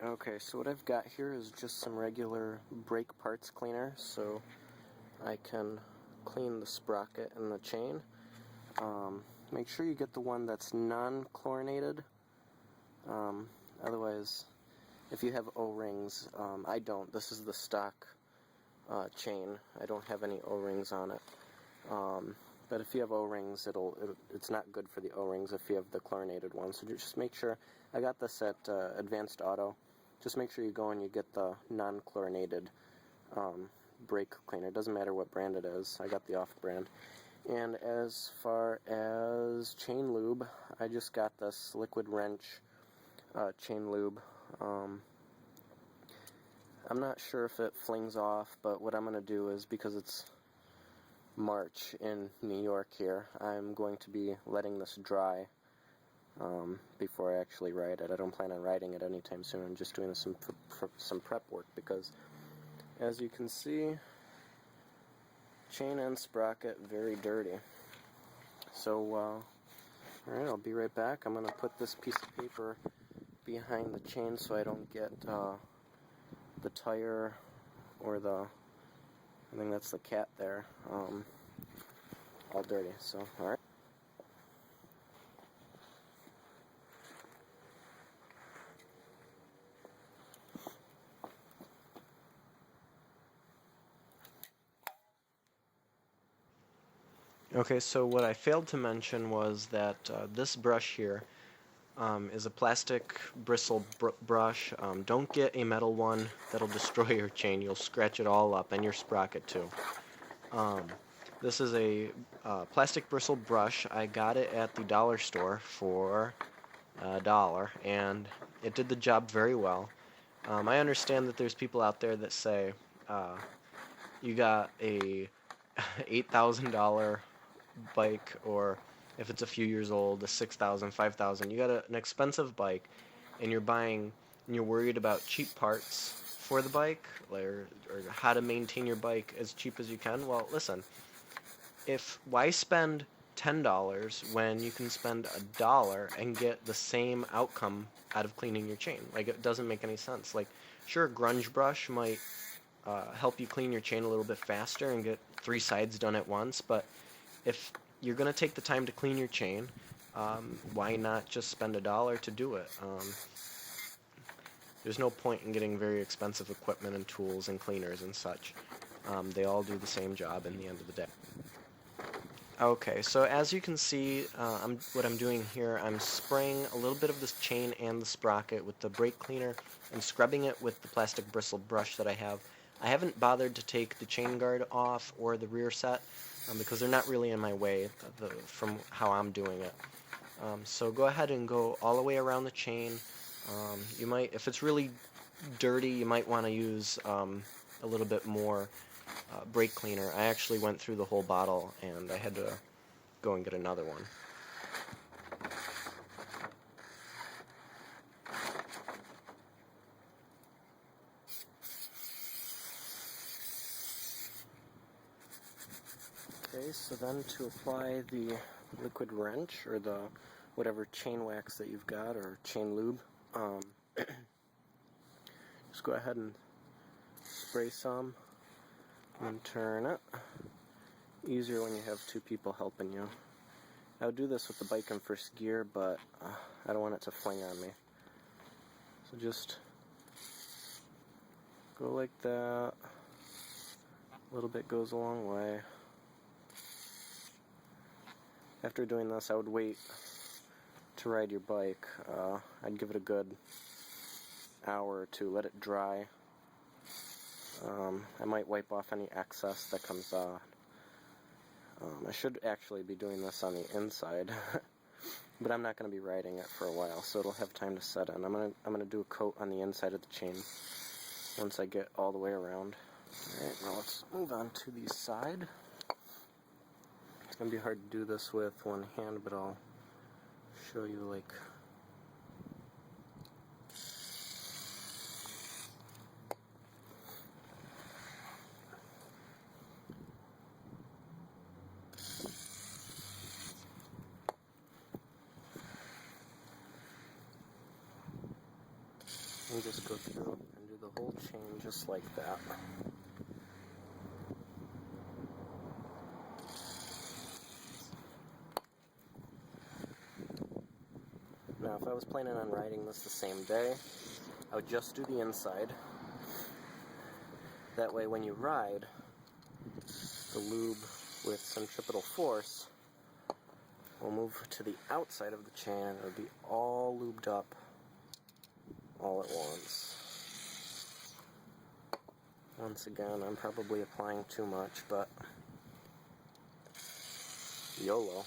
Okay, so what I've got here is just some regular brake parts cleaner, so I can clean the sprocket and the chain. Make sure you get the one that's non-chlorinated. Otherwise, if you have O-rings, I don't. This is the stock chain. I don't have any O-rings on it. But if you have O-rings, it's not good for the O-rings if you have the chlorinated one. So just make sure. I got this at Advanced Auto. Just make sure you go and you get the non-chlorinated brake cleaner. It doesn't matter what brand it is. I got the off-brand. And as far as chain lube, I just got this liquid wrench chain lube. I'm not sure if it flings off, but what I'm going to do is, because it's March in New York here, I'm going to be letting this dry before I actually ride it. I don't plan on riding it anytime soon. I'm just doing some prep work because, as you can see, chain and sprocket very dirty. So, alright, I'll be right back. I'm going to put this piece of paper behind the chain so I don't get the tire or I think that's the cat there, all dirty. So, alright. Okay, so what I failed to mention was that this brush here is a plastic bristle brush. Don't get a metal one. That'll destroy your chain. You'll scratch it all up, and your sprocket too. This is a plastic bristle brush. I got it at the dollar store for $1, and it did the job very well. I understand that there's people out there that say you got a $8,000 bike, or if it's a few years old, a $6,000, $5,000. You got an expensive bike, and you're worried about cheap parts for the bike, or how to maintain your bike as cheap as you can. Well, listen, why spend $10 when you can spend $1 and get the same outcome out of cleaning your chain? Like, it doesn't make any sense. Like, sure, grunge brush might help you clean your chain a little bit faster and get 3 sides done at once, but if you're going to take the time to clean your chain, why not just spend $1 to do it? There's no point in getting very expensive equipment and tools and cleaners and such. They all do the same job in the end of the day. Okay, so as you can see, what I'm doing here, I'm spraying a little bit of this chain and the sprocket with the brake cleaner and scrubbing it with the plastic bristle brush that I have. I haven't bothered to take the chain guard off or the rear set because they're not really in my way from how I'm doing it. So go ahead and go all the way around the chain. You might, if it's really dirty, you might want to use a little bit more brake cleaner. I actually went through the whole bottle and I had to go and get another one. Okay, so then to apply the liquid wrench or the whatever chain wax that you've got, or chain lube, just go ahead and spray some and turn it. Easier when you have 2 people helping you. I would do this with the bike in first gear, but I don't want it to fling on me. So just go like that. A little bit goes a long way. After doing this, I would wait to ride your bike. I'd give it a good hour or 2, let it dry. I might wipe off any excess that comes out. I should actually be doing this on the inside, but I'm not going to be riding it for a while, so it'll have time to set in. I'm gonna do a coat on the inside of the chain once I get all the way around. Alright, now let's move on to the side. It's going to be hard to do this with one hand, but I'll show you like... And just go through and do the whole chain just like that. Now, if I was planning on riding this the same day, I would just do the inside. That way, when you ride, the lube with centripetal force will move to the outside of the chain and it'll be all lubed up all at once. Once again, I'm probably applying too much, but YOLO.